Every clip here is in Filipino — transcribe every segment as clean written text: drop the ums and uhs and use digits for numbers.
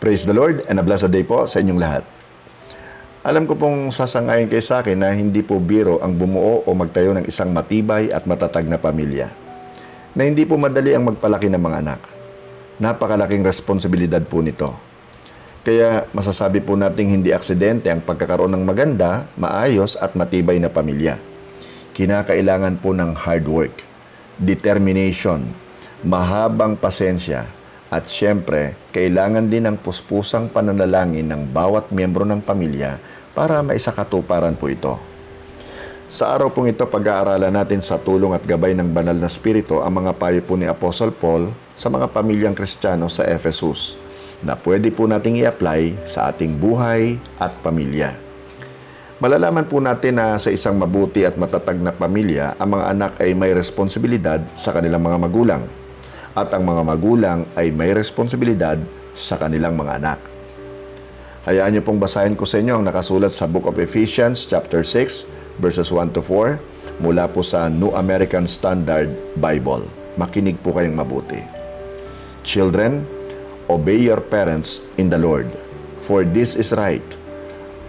Praise the Lord and a blessed day po sa inyong lahat. Alam ko pong sasangayon kayo sa akin na hindi po biro ang bumuo o magtayo ng isang matibay at matatag na pamilya. Na hindi po madali ang magpalaki ng mga anak. Napakalaking responsibilidad po nito. Kaya masasabi po nating hindi aksidente ang pagkakaroon ng maganda, maayos at matibay na pamilya. Kinakailangan po ng hard work, determination, mahabang pasensya, at siyempre, kailangan din ng puspusang pananalangin ng bawat miyembro ng pamilya para maisakatuparan po ito. Sa araw pong ito, pag-aaralan natin sa tulong at gabay ng banal na spirito ang mga payo po ni Apostle Paul sa mga pamilyang Kristiyano sa Ephesus na pwede po nating i-apply sa ating buhay at pamilya. Malalaman po natin na sa isang mabuti at matatag na pamilya, ang mga anak ay may responsibilidad sa kanilang mga magulang. At ang mga magulang ay may responsibilidad sa kanilang mga anak. Hayaan niyo pong basahin ko sa inyo ang nakasulat sa Book of Ephesians chapter 6 verses 1 to 4 mula po sa New American Standard Bible. Makinig po kayong mabuti. Children, obey your parents in the Lord, for this is right.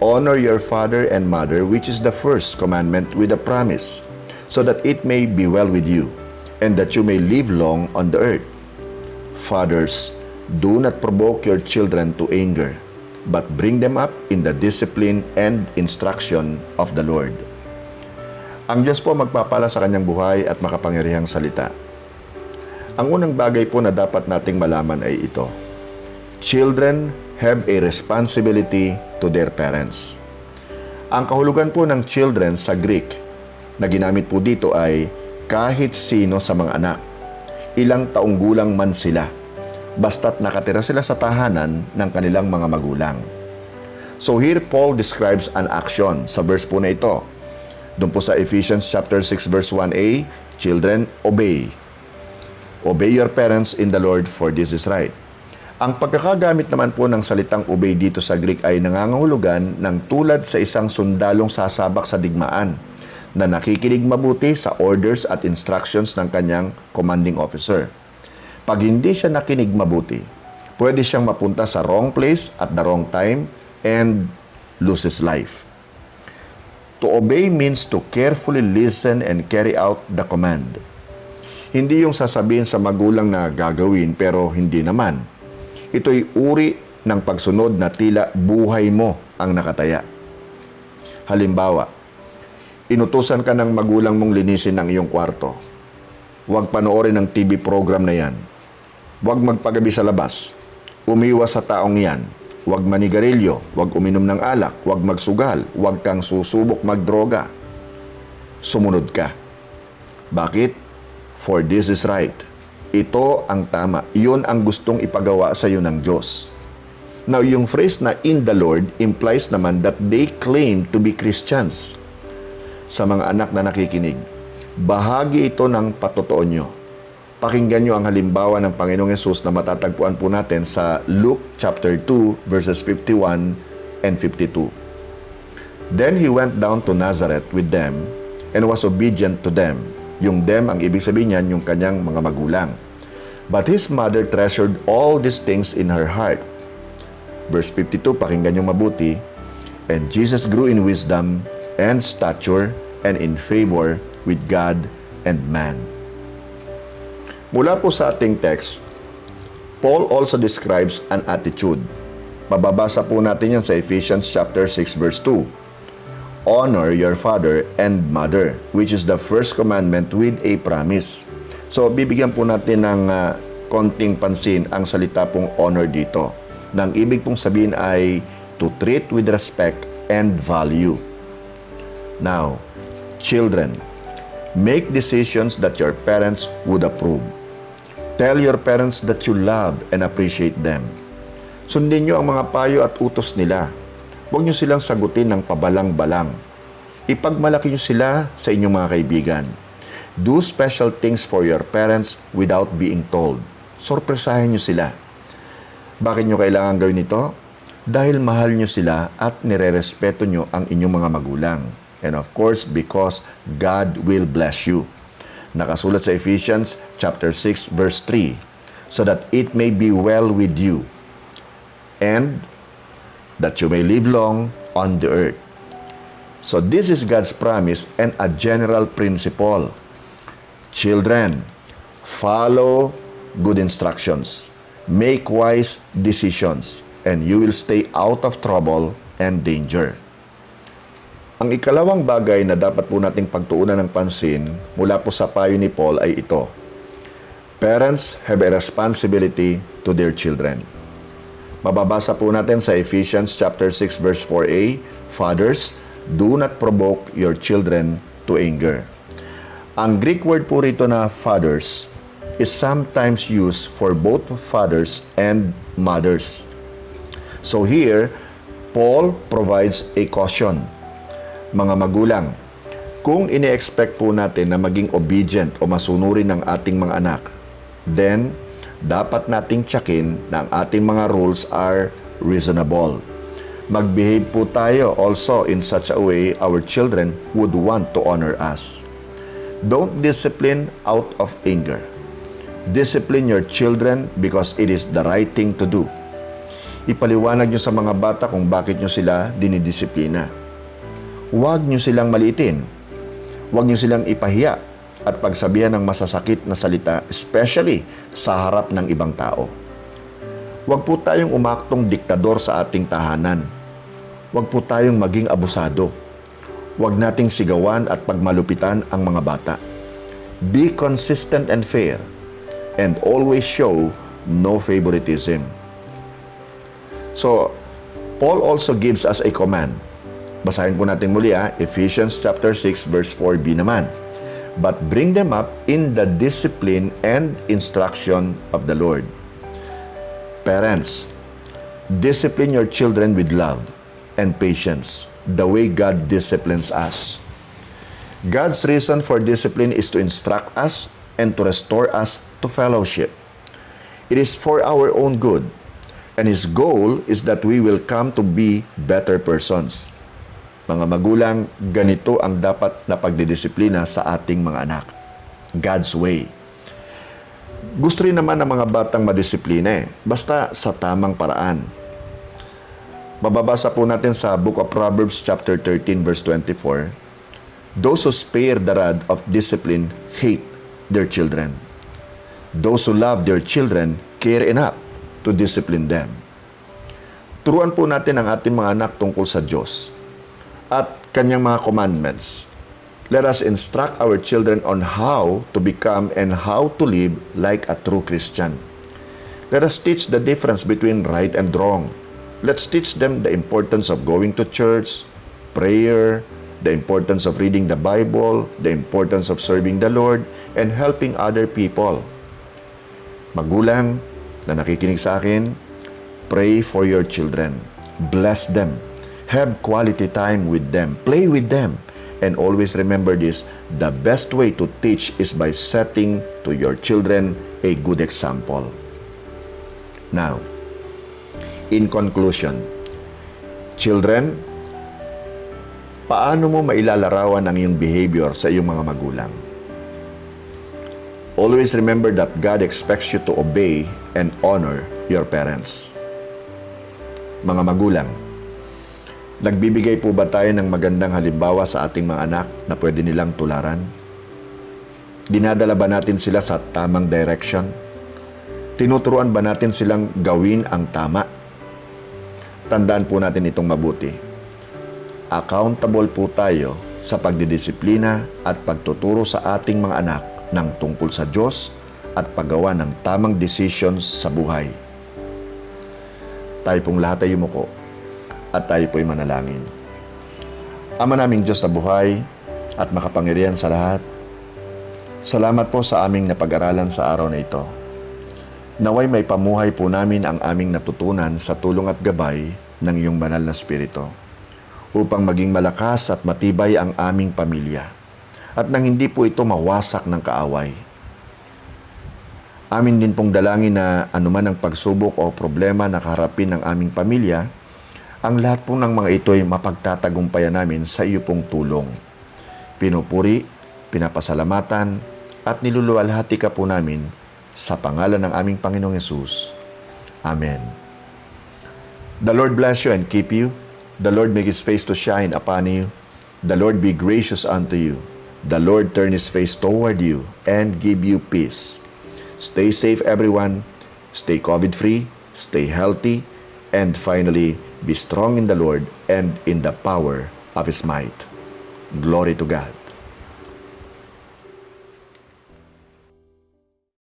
Honor your father and mother, which is the first commandment with a promise, so that it may be well with you, and that you may live long on the earth. Fathers, do not provoke your children to anger, but bring them up in the discipline and instruction of the Lord. Ang Diyos po magpapala sa kanyang buhay at makapangyarihang salita. Ang unang bagay po na dapat nating malaman ay ito. Children have a responsibility to their parents. Ang kahulugan po ng children sa Greek na ginamit po dito ay kahit sino sa mga anak, ilang taong gulang man sila, basta't nakatira sila sa tahanan ng kanilang mga magulang. So here Paul describes an action sa verse po na ito. Doon po sa Ephesians chapter 6 verse 1a, children, obey. Obey your parents in the Lord, for this is right. Ang pagkakagamit naman po ng salitang obey dito sa Greek ay nangangahulugan ng tulad sa isang sundalong sasabak sa digmaan na nakikinig mabuti sa orders at instructions ng kanyang commanding officer. Pag hindi siya nakinig mabuti, pwede siyang mapunta sa wrong place at the wrong time and lose his life. To obey means to carefully listen and carry out the command. Hindi yung sasabihin sa magulang na gagawin pero hindi naman. Ito'y uri ng pagsunod na tila buhay mo ang nakataya. Halimbawa, inutusan ka ng magulang mong linisin ang iyong kwarto. Huwag panoorin ang TV program na yan. Huwag magpagabi sa labas. Umiwas sa taong yan. Huwag manigarilyo. Huwag uminom ng alak. Huwag magsugal. Huwag kang susubok magdroga. Sumunod ka. Bakit? For this is right. Ito ang tama. Iyon ang gustong ipagawa sa iyo ng Diyos. Now, yung phrase na in the Lord implies naman that they claim to be Christians. Sa mga anak na nakikinig, bahagi ito ng patotoo nyo. Pakinggan nyo ang halimbawa ng Panginoong Yesus na matatagpuan po natin sa Luke chapter 2 verses 51 and 52. Then he went down to Nazareth with them and was obedient to them. Yung them, ang ibig sabihin niyan, yung kanyang mga magulang. But his mother treasured all these things in her heart. Verse 52, pakinggan nyo mabuti. And Jesus grew in wisdom and stature, and in favor with God and man. Mula po sa ating text, Paul also describes an attitude. Mababasa po natin yan sa Ephesians chapter 6 verse 2. Honor your father and mother, which is the first commandment with a promise. So, bibigyan po natin ng konting pansin ang salita pong honor dito. Nang ibig pong sabihin ay to treat with respect and value. Now, children, make decisions that your parents would approve. Tell your parents that you love and appreciate them. Sundin nyo ang mga payo at utos nila. Huwag nyo silang sagutin ng pabalang-balang. Ipagmalaki nyo sila sa inyong mga kaibigan. Do special things for your parents without being told. Sorpresahin nyo sila. Bakit nyo kailangan gawin ito? Dahil mahal nyo sila at nire-respeto nyo ang inyong mga magulang. And of course, because God will bless you. Nakasulat sa Ephesians chapter 6 verse 3, so that it may be well with you and that you may live long on the earth. So this is God's promise and a general principle. Children, follow good instructions, make wise decisions, and you will stay out of trouble and danger. Ang ikalawang bagay na dapat po nating pagtuunan ng pansin mula po sa payo ni Paul ay ito. Parents have a responsibility to their children. Mababasa po natin sa Ephesians chapter 6 verse 4a, Fathers, do not provoke your children to anger. Ang Greek word po rito na fathers is sometimes used for both fathers and mothers. So here, Paul provides a caution. Mga magulang, kung ini-expect po natin na maging obedient o masunurin ng ating mga anak, then dapat nating tsakin na ang ating mga rules are reasonable. Mag-behave po tayo also in such a way our children would want to honor us. Don't discipline out of anger. Discipline your children because it is the right thing to do. Ipaliwanag nyo sa mga bata kung bakit nyo sila dinidisiplina. Huwag nyo silang maliitin. Huwag nyo silang ipahiya at pagsabihan ng masasakit na salita, especially sa harap ng ibang tao. Huwag po tayong umaktong diktador sa ating tahanan. Huwag po tayong maging abusado. Huwag nating sigawan at pagmalupitan ang mga bata. Be consistent and fair, and always show no favoritism. So, Paul also gives us a command. Basahin po natin muli Ephesians chapter 6 verse 4b naman. But bring them up in the discipline and instruction of the Lord. Parents, discipline your children with love and patience, the way God disciplines us. God's reason for discipline is to instruct us and to restore us to fellowship. It is for our own good, and His goal is that we will come to be better persons. Mga magulang, ganito ang dapat na pagdidisiplina sa ating mga anak. God's way. Gusto rin naman ng mga batang madisiplina basta sa tamang paraan. Mababasa po natin sa Book of Proverbs chapter 13 verse 24, those who spare the rod of discipline hate their children. Those who love their children care enough to discipline them. Turuan po natin ang ating mga anak tungkol sa Diyos at Kanyang mga commandments. Let us instruct our children on how to become and how to live like a true Christian. Let us teach the difference between right and wrong. Let's teach them the importance of going to church, prayer, the importance of reading the Bible, the importance of serving the Lord, and helping other people. Magulang na nakikinig sa akin, pray for your children. Bless them. Have quality time with them. Play with them. And always remember this, the best way to teach is by setting to your children a good example. Now, in conclusion, children, paano mo mailalarawan ang iyong behavior sa iyong mga magulang? Always remember that God expects you to obey and honor your parents. Mga magulang, nagbibigay po ba tayo ng magandang halimbawa sa ating mga anak na pwede nilang tularan? Dinadala ba natin sila sa tamang direction? Tinuturuan ba natin silang gawin ang tama? Tandaan po natin itong mabuti. Accountable po tayo sa pagdidisiplina at pagtuturo sa ating mga anak ng tungkol sa Diyos at paggawa ng tamang decisions sa buhay. Tayo pong lahat ay yumuko at tayo po'y manalangin. Ama naming Diyos na buhay at makapangyarihan sa lahat, salamat po sa aming napag-aralan sa araw na ito. Naway may pamuhay po namin ang aming natutunan sa tulong at gabay ng iyong banal na Espiritu upang maging malakas at matibay ang aming pamilya at nang hindi po ito mawasak ng kaaway. Amin din pong dalangin na anuman ang pagsubok o problema na kaharapin ng aming pamilya, ang lahat po ng mga ito ay mapagtatagumpayan namin sa iyo pong tulong. Pinupuri, pinapasalamatan at niluluwalhati ka po namin sa pangalan ng aming Panginoong Hesus. Amen. The Lord bless you and keep you. The Lord make His face to shine upon you. The Lord be gracious unto you. The Lord turn His face toward you and give you peace. Stay safe, everyone. Stay COVID-free. Stay healthy. And finally, be strong in the Lord and in the power of His might. Glory to God.